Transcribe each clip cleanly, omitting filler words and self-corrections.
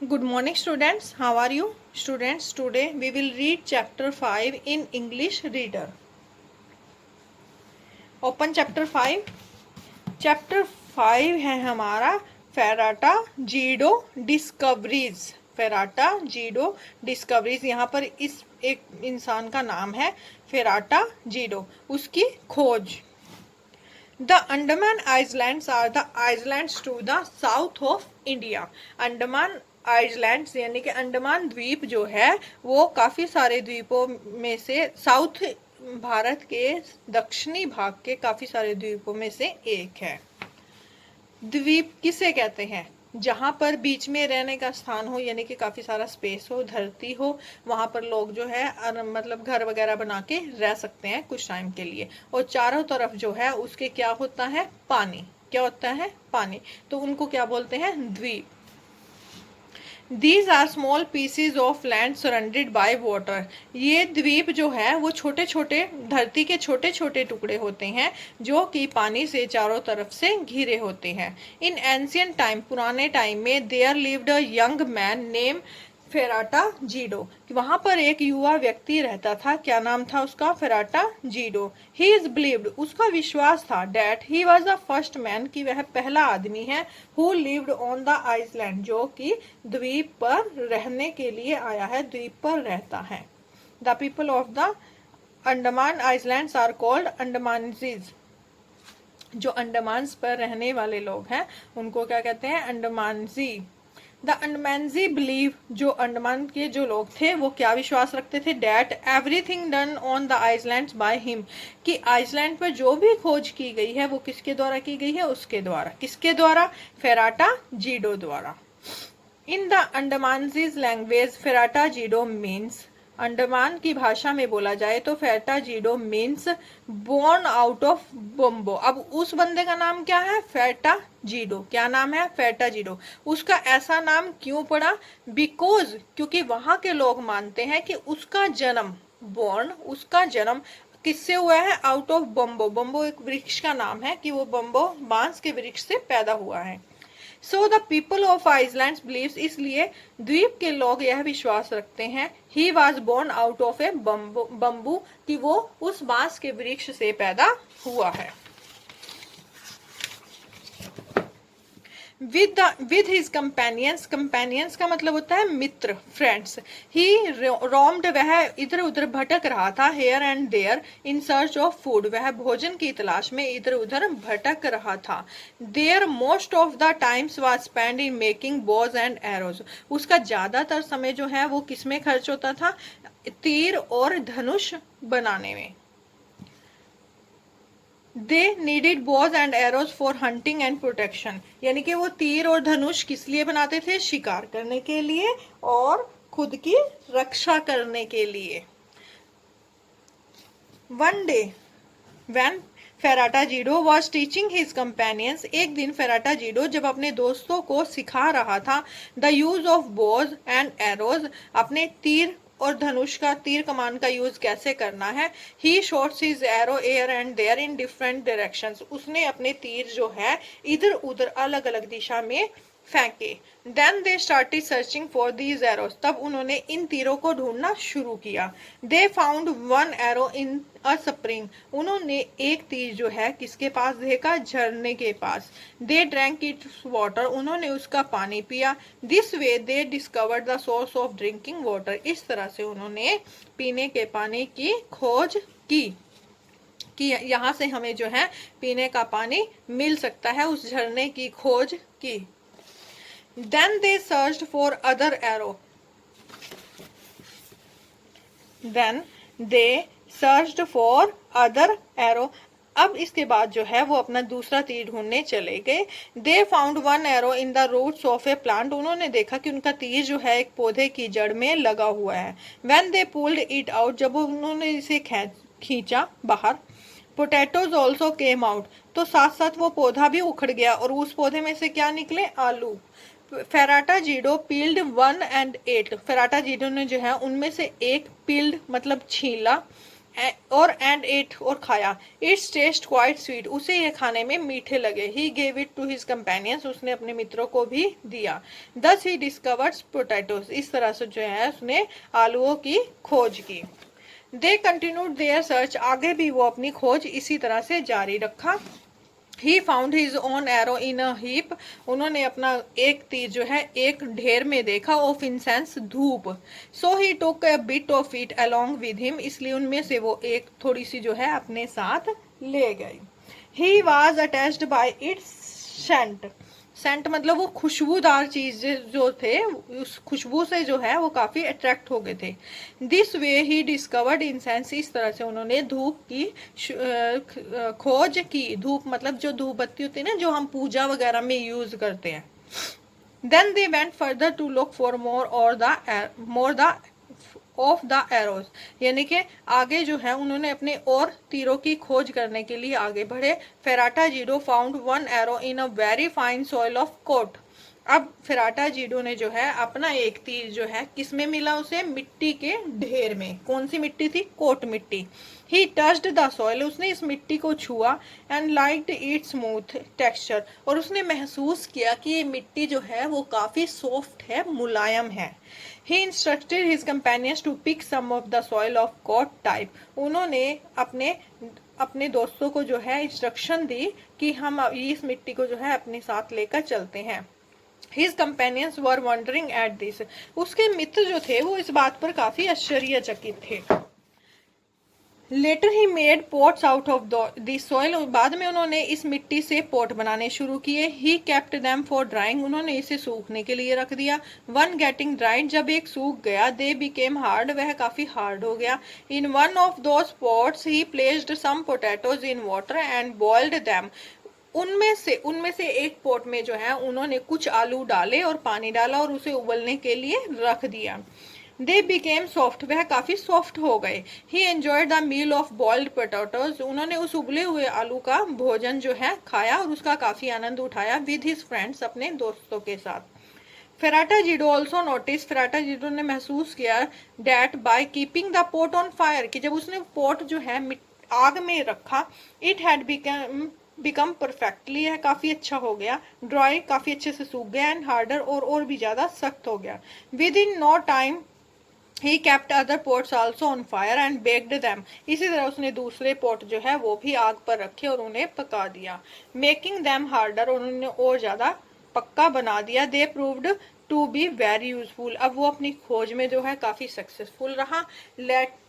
Good morning, students. How are you? Students, today we will read chapter 5 in English Reader. Open chapter 5. Chapter 5 है हमारा फेराटा जीडो discoveries. फेराटा जीडो discoveries. यहाँ पर इस एक इंसान का नाम है फेराटा जीडो, उसकी खोज। The Andaman Islands are the islands to the south of India. Andaman islands यानी कि अंडमान द्वीप जो है वो काफी सारे द्वीपों में से साउथ भारत के दक्षिणी भाग के काफी सारे द्वीपों में से एक है। द्वीप किसे कहते हैं? जहां पर बीच में रहने का स्थान हो, यानी कि काफी सारा स्पेस हो, धरती हो, वहां पर लोग जो है मतलब घर वगैरह बना के रह सकते हैं कुछ टाइम के लिए। और चारों तरफ जो है उसके क्या होता है? पानी। क्या होता है? पानी। तो उनको क्या बोलते हैं? द्वीप। These are small pieces of land surrounded by water. ये द्वीप जो है वो छोटे छोटे धरती के छोटे छोटे टुकड़े होते हैं जो कि पानी से चारों तरफ से घिरे होते हैं। In ancient time, पुराने टाइम में there lived a young man named फेराटा जीडो। वहां पर एक युवा व्यक्ति रहता था। क्या नाम था उसका? फेराटा जीडो। ही इज बिलीव्ड, उसका विश्वास था, that he was the first man, कि वह पहला आदमी है, who lived on the island, जो कि द्वीप पर रहने के लिए आया है, द्वीप पर रहता है। The people of the Andaman islands are called Andamanese. जो अंडमान पर रहने वाले लोग हैं उनको क्या कहते हैं? अंडमानजी। द अंडमानजी बिलीव, जो अंडमान के जो लोग थे वो क्या विश्वास रखते थे? That everything done on the islands by him, कि आइसलैंड पर जो भी खोज की गई है वो किसके द्वारा की गई है? उसके द्वारा। किसके द्वारा? फेराटा जीडो द्वारा। In the Andamanese language Ferata Jido means, Andaman की भाषा में बोला जाए तो Ferata Jido means born out of bamboo. अब उस बंदे का नाम क्या है? फेराटा जीडो। क्या नाम है? फेराटा जीडो। उसका ऐसा नाम क्यों पड़ा? बिकॉज, क्योंकि वहां के लोग मानते हैं कि उसका जन्म, बोर्न, उसका जन्म किससे हुआ है? Out of bamboo. बम्बो एक वृक्ष का नाम है, कि वो बम्बो बांस के वृक्ष से पैदा हुआ है। So the people of island believes, इसलिए द्वीप के लोग यह विश्वास रखते हैं, he was born out of a bamboo, कि वो उस बांस के वृक्ष से पैदा हुआ है। with his companions, companions का मतलब होता है मित्र, फ्रेंड्स। he roamed, वह इधर उधर भटक रहा था, here and there in search of food, वह भोजन की तलाश में इधर उधर भटक रहा था। there most of the times was spent in making bows and arrows, उसका ज्यादातर समय जो है वो किसमें खर्च होता था? तीर और धनुष बनाने में। They needed Bhoj and arrows for hunting and protection, यानी कि वो तीर और धनुष किस लिए बनाते थे? शिकार करने के लिए और खुद की रक्षा करने के लिए। One day when Ferata Jido was teaching his companions, एक दिन फेराटा जीडो जब अपने दोस्तों को सिखा रहा था the use of Bhoj and arrows, अपने तीर और धनुष का, तीर कमान का यूज कैसे करना है। He shots his arrow air and there in different directions, उसने अपने तीर जो है इधर उधर अलग अलग दिशा में फेंके। Then they started searching for these arrows, तब उन्होंने इन तीरों को ढूंढना शुरू किया। They found one arrow in a spring, उन्होंने एक तीर जो है किसके पास देखा? झरने के पास। दे ड्रैंक इट्स वाटर, उन्होंने उसका पानी पिया। This way they discovered the source of drinking water, इस तरह से उन्होंने पीने के पानी की खोज की, कि यहाँ से हमें जो है पीने का पानी मिल सकता है, उस झरने की खोज की। Then they searched for other arrow. Then they searched for other arrow. अब इसके बाद जो है वो अपना दूसरा तीर ढूंढने चले गए। They found one arrow in the roots of a plant. उन्होंने देखा कि उनका तीर जो है एक पौधे की जड़ में लगा हुआ है। When they pulled it out, जब उन्होंने इसे खींचा बाहर, पोटैटोज ऑल्सो केम आउट, तो साथ साथ वो पौधा भी उखड़ गया और उस पौधे में से क्या निकले? आलू। फेराटा जीडो पील्ड वन एंड एट, फेराटा जीडो ने जो है उनमें से एक पील्ड मतलब छीला, और एंड इट और खाया। इट्स टेस्ट क्वाइट स्वीट, उसे ये खाने में मीठे लगे। He gave it to his companions, उसने अपने मित्रों को भी दिया। दस ही डिस्कवर्ड पोटैटोज, इस तरह से जो है उसने आलूओं की खोज की। दे कंटिन्यूड देयर सर्च, आगे भी वो अपनी खोज इसी तरह से जारी रखा। He found his own arrow in a heap, उन्होंने अपना एक तीर जो है एक ढेर में देखा। ऑफ इंसेंस, धूप। So he took a bit of it along with him, इसलिए उनमें से वो एक थोड़ी सी जो है अपने साथ ले गई। He was attached by its scent, scent मतलब वो खुशबूदार चीज जो थे, उस खुशबू से जो है वो काफी अट्रैक्ट हो गए थे। This way he discovered incense, इस तरह से उन्होंने धूप की खोज की। धूप मतलब जो धूप बत्ती होती है ना, जो हम पूजा वगैरह में यूज करते हैं। Then they went further to look for more the of the arrows, यानी कि आगे जो है उन्होंने अपने और तीरों की खोज करने के लिए आगे बढ़े। Ferata Jido found one arrow in a very fine soil of coat, अब फेराटा जीडो ने जो है अपना एक तीर जो है किसमें मिला उसे, मिट्टी के ढेर में। कौन सी मिट्टी थी, कोट मिट्टी। ही टच्ड द सॉइल, उसने इस मिट्टी को छुआ। And liked it's smooth texture, और उसने महसूस किया कि ये मिट्टी जो है वो काफी सॉफ्ट है, मुलायम है। He instructed his companions to pick some of the soil of coat type, उन्होंने अपने दोस्तों को जो है इंस्ट्रक्शन दी कि हम इस मिट्टी को जो है अपने साथ लेकर चलते हैं। His companions were wondering at this, उसके मित्र जो थे वो इस बात पर काफी आश्चर्यचकित थे। Later he made pots out of this soil, बाद में उन्होंने इस मिट्टी से पोट बनाने शुरू किए। He kept them for drawing, उन्होंने इसे सूखने के लिए रख दिया। वन गेटिंग ड्राइड, जब एक सूख गया, दे बिकेम हार्ड, वह काफी हार्ड हो गया। In one of those pots he placed some potatoes in water and boiled them, उनमें से एक पोट में जो है उन्होंने कुछ आलू डाले और पानी डाला और उसे उबलने के लिए रख दिया। दे बिकेम सॉफ्ट, वह काफी सॉफ्ट हो गए। He enjoyed the meal of boiled potatoes, उन्होंने उस उबले हुए आलू का भोजन जो है खाया और उसका काफी आनंद उठाया। विद हिज फ्रेंड्स, अपने दोस्तों के साथ। फेराटा जीडो ऑल्सो नोटिस, फेराटा जीडो ने महसूस किया that by keeping the pot on fire, कि जब उसने पोट जो है आग में रखा, इट हैड बिकम परफेक्टली, यह काफी अच्छा हो गया। ड्राई, काफी अच्छे से सूख गया। एंड हार्डर, और भी ज्यादा सख्त हो गया। Within no time he kept other pots also on fire and baked them, इसी तरह उसने दूसरे पोट जो है वो भी आग पर रखे और उन्हें पका दिया। मेकिंग देम हार्डर, उन्होंने और ज्यादा पक्का बना दिया। They proved to be very useful, अब वो अपनी खोज में जो है काफी सक्सेसफुल रहा।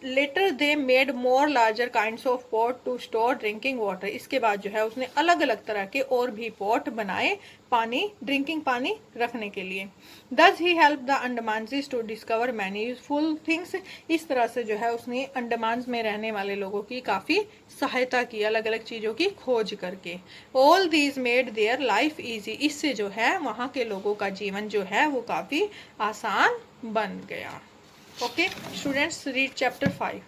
Later they made more larger kinds of pot to store drinking water, इसके बाद जो है उसने अलग अलग तरह के और भी पॉट बनाए ड्रिंकिंग पानी रखने के लिए। Thus he help the Andamanese to discover many useful things, इस तरह से जो है उसने अंडमान में रहने वाले लोगों की काफी सहायता की अलग अलग चीजों की खोज करके। All these made their life easy, इससे जो है वहां के लोगों का जीवन जो है वो काफी आसान बन गया। Okay students, read chapter 5।